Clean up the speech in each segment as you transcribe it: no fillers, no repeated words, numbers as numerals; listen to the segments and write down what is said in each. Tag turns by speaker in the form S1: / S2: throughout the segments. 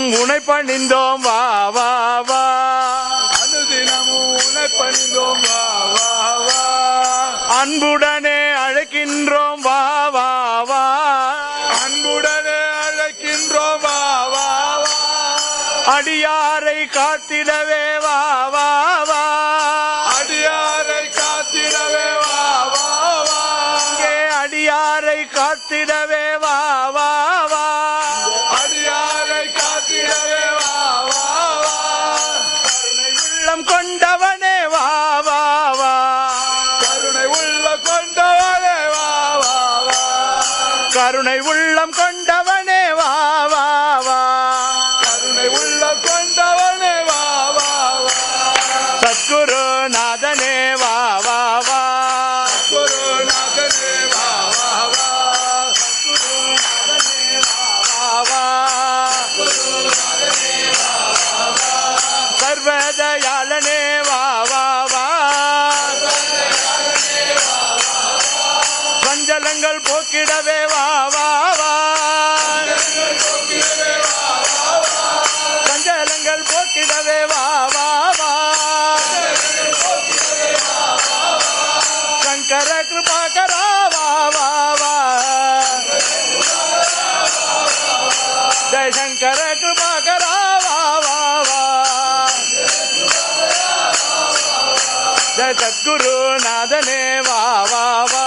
S1: உனை பணிந்தோம் வா வா வா,
S2: அனுதினமும் உனை பணிந்தோம் வா வா வா,
S1: அன்புடனே அழைக்கின்றோம் வா வா வா,
S2: அன்புடனே அழைக்கின்றோம் வா வா வா,
S1: அடியாரை காத்திடவே வா வா வா,
S2: அடியாரை காத்திடவே வா வா வா,
S1: இங்கே அடியாரை காத்திடவே வா வா வா,
S2: அடியாரை காத்திடவே வா வா வா,
S1: கருணை உள்ளம் கொண்டவனே வா வா வா,
S2: கருணை உள்ள கொண்டவனே வா வா வா,
S1: கருணை உள்ளம் கொண்டவனே வா வா வா,
S2: கருணை உள்ள கொண்டவனே வா வா வா,
S1: சத்குருநாதனே வா வா வா,
S2: குருநாதனே வா வா வா,
S1: வா வா, சர்வதயாளனே வா வா வா, சஞ்சலங்கள் போக்கிடவே வா வா வா, சஞ்சலங்கள் போக்கிடவே வா வா வா, சங்கர கிருபாகரா வா வா வா, ஜெய சங்கர கிருபாகரா வா வா வா, ஜெய சத்குருநாதனே வா வா வா,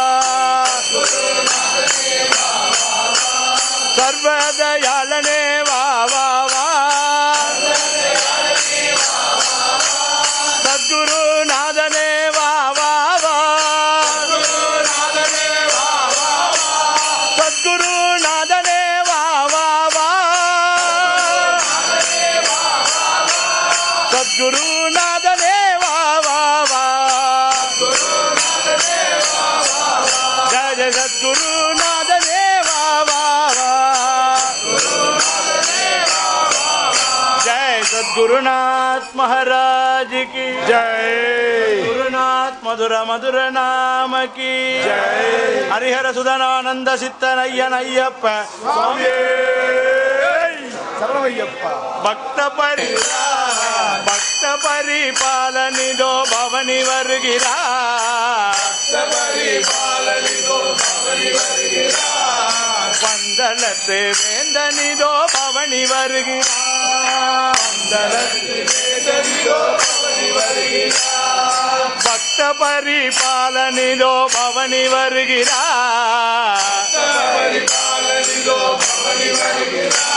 S1: சர்வதயாளனே வா வா வா, சத்குருநாதனே வா வா வா, சத்குருநாதனே வா வா வா, சத்குருநாதனே வா வா வா, ஜெய ஜெய சத்குருநாதனே வா வா வா, जय सद्गुरुनाथ महाराज की
S2: जय,
S1: गुरुनाथ मधुर मधुर नाम की
S2: जय,
S1: हरिहर सुधनानंद सिद्धनय्यनय्यप्प
S2: स्वामी சரணமையப்பா,
S1: भक्त परिपालनिदो भवनि வருகிறார்,
S2: பரிபாலனிதோ பவனி வருகிறார்,
S1: பந்தளத்து வேந்தனிதோ பவனி வருகிறார்,
S2: பந்தளத்து வேதனிதோ பவனி வருகிறார்,
S1: பக்த பரிபாலனிதோ பவனி வருகிறார்,
S2: பரிபாலனிதோ பவனி வருகிறார்,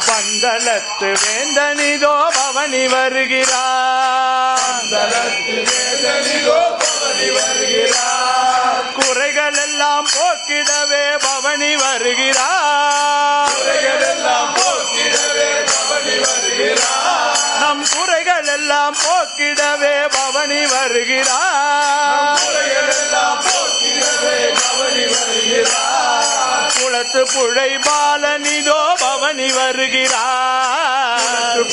S1: பந்தளத்து வேந்தனிதோ பவனி வருகிறார்,
S2: பந்தளத்து வேதனிதோ பவனி வருகிறார்,
S1: குறைகள் எல்லாம் போக்கிடவே பவனி வருகிறார்,
S2: குறைகளெல்லாம் போக்கிடவே பவனி வருகிறார்,
S1: நம் குறைகள் எல்லாம் போக்கிடவே பவனி வருகிறார்,
S2: குறைகளெல்லாம் போக்கிடவே பவனி வருகிறார்,
S1: குளத்து புழை பாலனிதோ பவனி வருகிறார்,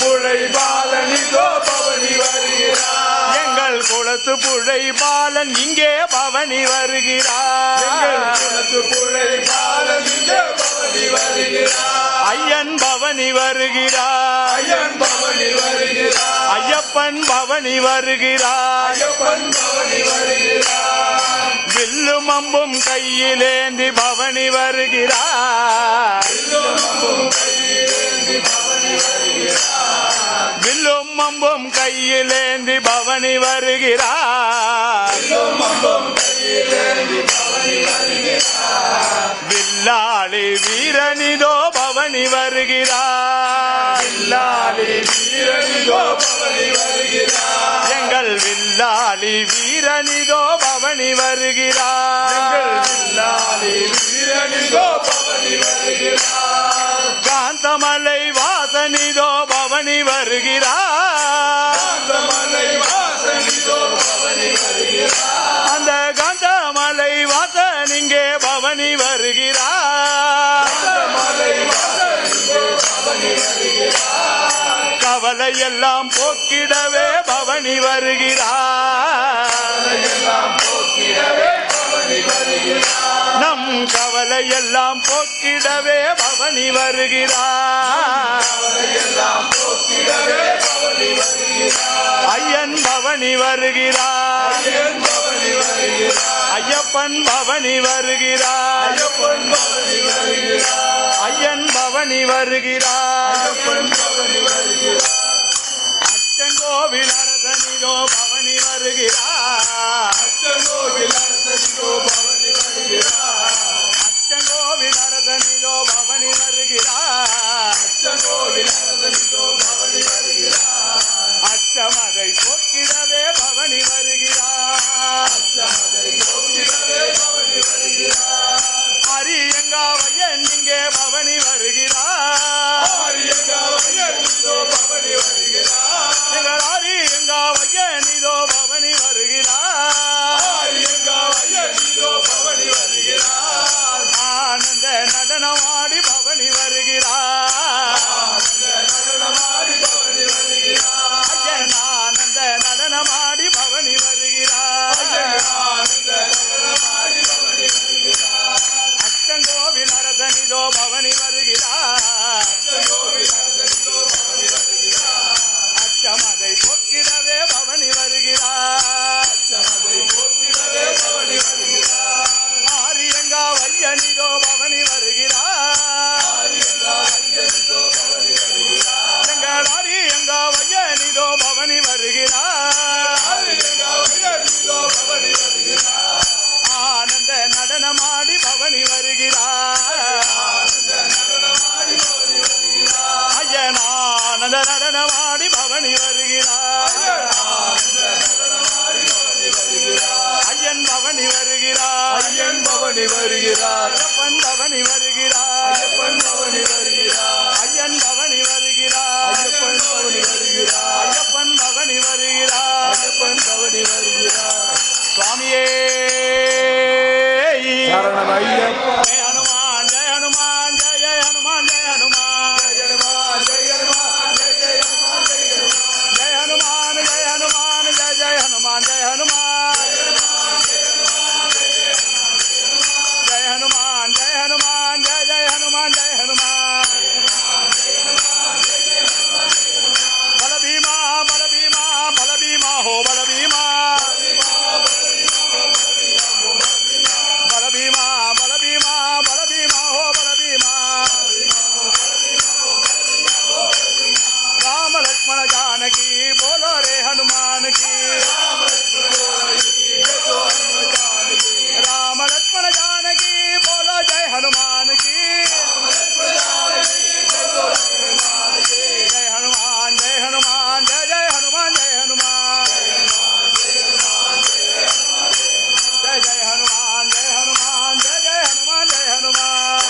S2: புழை பாலனிதோ பவனி வருகிறார்,
S1: எங்கள் குளத்து புழை பாலன் இங்கே பவனி வருகிறார்,
S2: எங்கள் குலத்து புழை பாலனிதோ பவனி வருகிறார்,
S1: ஐயன் பவனி வருகிறார்,
S2: ஐயன் பவனி வருகிறார்,
S1: ஐயப்பன் பவனி வருகிறார்,
S2: ஐயப்பன் பவனி வருகிறார்,
S1: வில்லும் அம்பும் கையிலேந்தி பவனி வருகிறார், வில்லும் அம்பும் கையிலேந்தி பவனி வருகிறார், வில்லாளி வீரனிதோ பவனி வருகிறார்,
S2: வில்லாளி வீரனிதோ பவனி வருகிறார்,
S1: எங்கள் வில்லாளி வீரனிதோ பவனி வருகிறார்,
S2: வில்லாளி வீரனிதோ பவனி வருகிறார்,
S1: காந்தமலை வாசனிதோ பவனி வருகிறார்,
S2: காந்தமலை வாசனிதோ பவனி வருகிறார்,
S1: அந்த காந்தமலை வாசன் இங்கே பவனி வருகிறார்,
S2: காந்தமலை வாசனிதோ பவனி வருகிறார்,
S1: கவலை எல்லாம் போக்கிடவே பவனி வருகிறார்,
S2: எல்லாம் போக்கிடவே பவனி வருகிறார்,
S1: நம் கவலை எல்லாம் போக்கிடவே பவனி வருகிறார், பவனி வருகிறார் ஐயப்பன் பவனி வருகிறார் ஐயன் பவனி வருகிறார் அச்சங்கோவில் அரசனிதோ பவனி வருகிறார் அச்சங்கோவில் அரசனிதோ பவனி வருகிறார் அச்சமதை போக்கிடவே பவனி வருகிறார் அரியங்காவையன் இங்கே பவனி வருகிறார் அரியங்காவையன் இதோ பவனி வருகிறார் ஆனந்த நடனமாடி பவனி வருகிறார் ஐயன் ஆனந்த நடனமாடி பவனி வருகிறார் அச்சங்கோவில் அரசனிதோ பவனி வருகிறார் அச்சமதை போக்கிடவே பவனி வருகிறார் ஆரியங்காவையனிதோ பவனி வருகிறார் எங்கள் ஆரியங்காவையனிதோ பவனி வருகிறார் ஆனந்த நடனமாடி பவனி வருகிறார் ஐயன் ஆனந்த நடனமாடி பவனி வருகிறார் ஐயன் பவனி வருகிறார் ஐயன் பவனி வருகிறார் ஐயப்பன் பவனி வருகிறார் ஐயப்பன் பவனி வருகிறார் ஐயன் பவனி வருகிறார் ஐயப்பன் பவனி வருகிறார் ஐயப்பன் பவனி வருகிறார் ஐயப்பன் பவனி வருகிறார் சுவாமியே
S2: சரணம் ஐயப்பா
S1: ஜெய ஹனுமான் ஜெய ஹனுமான் ஜெய ஜெய ஹனுமான் ஜெய ஹனுமான் ஜெய ஹனுமான் ஜெய ஹனுமான் ஜெய ஜெய ஹனுமான் ஜெய ஹனுமான் ஜெய ஹனுமான் ஜெய ஜெய ஹனுமான் ஜெய ஹனுமான் ஜெய ஹனுமான் ஜெய ஹனுமான் ஜெய ஜெய ஹனுமான் ஜெய ஹனுமான் பலபீமா பலபீமா பலபீமா ஹோ பலபீமா பலபீமா பலபீமா பலபீமா ஹோ பலபீமா राम लक्ष्मण जानकी बोलो रे हनुमान की राम लक्ष्मण जानकी बोलो जय हनुमान की जय हनुमान जय हनुमान जय जय हनुमान जय हनुमान जय जय हनुमान जय हनुमान जय जय हनुमान जय हनुमान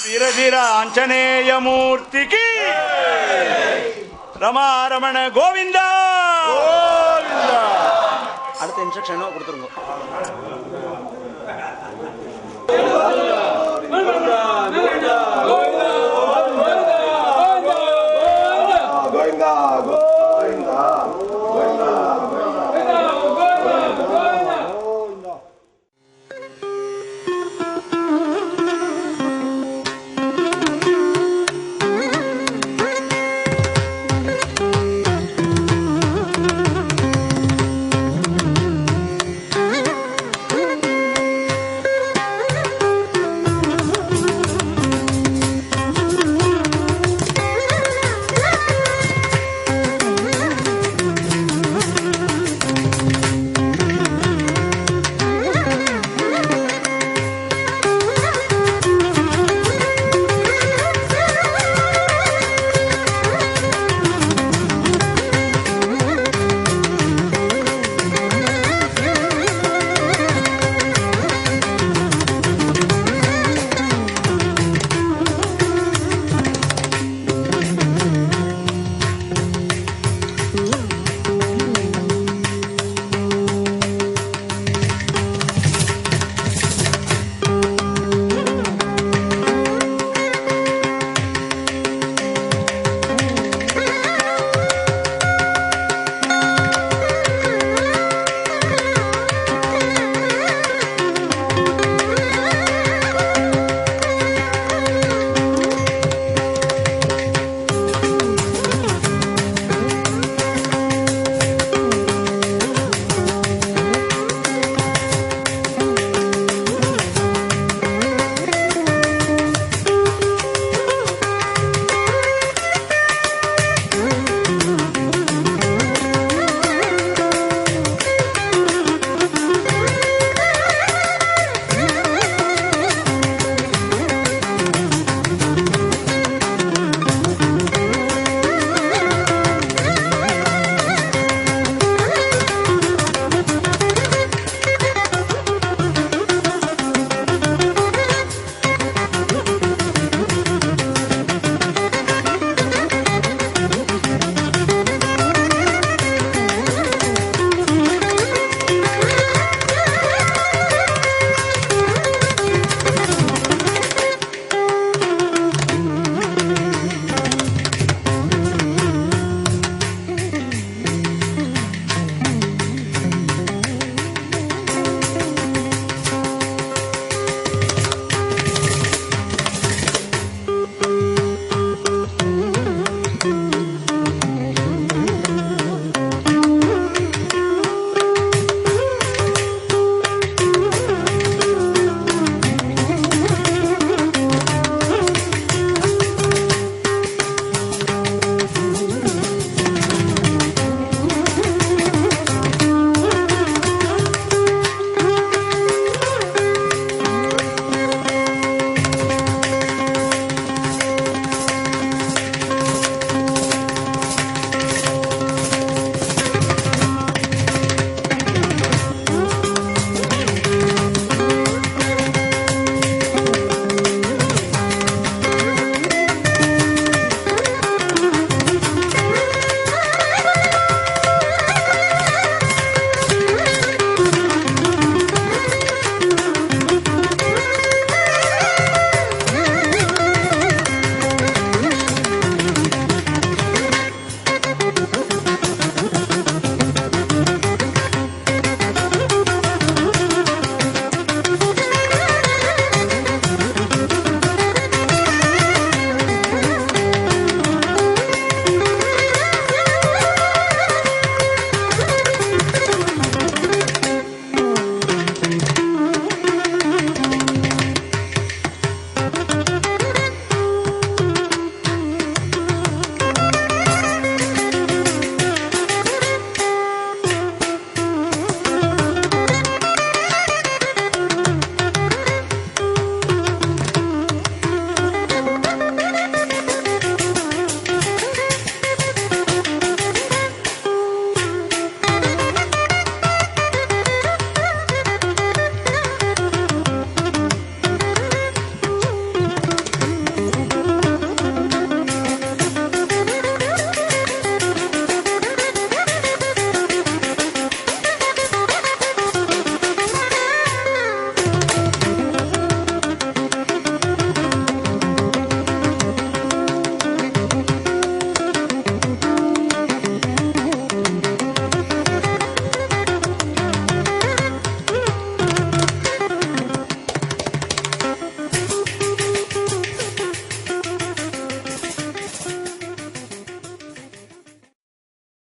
S1: वीर धीर आंजनेय मूर्ति की रमा रमण गोविंदा அடுத்த இன்ஸ்ட்ரக்ஷன் கொடுத்துருங்க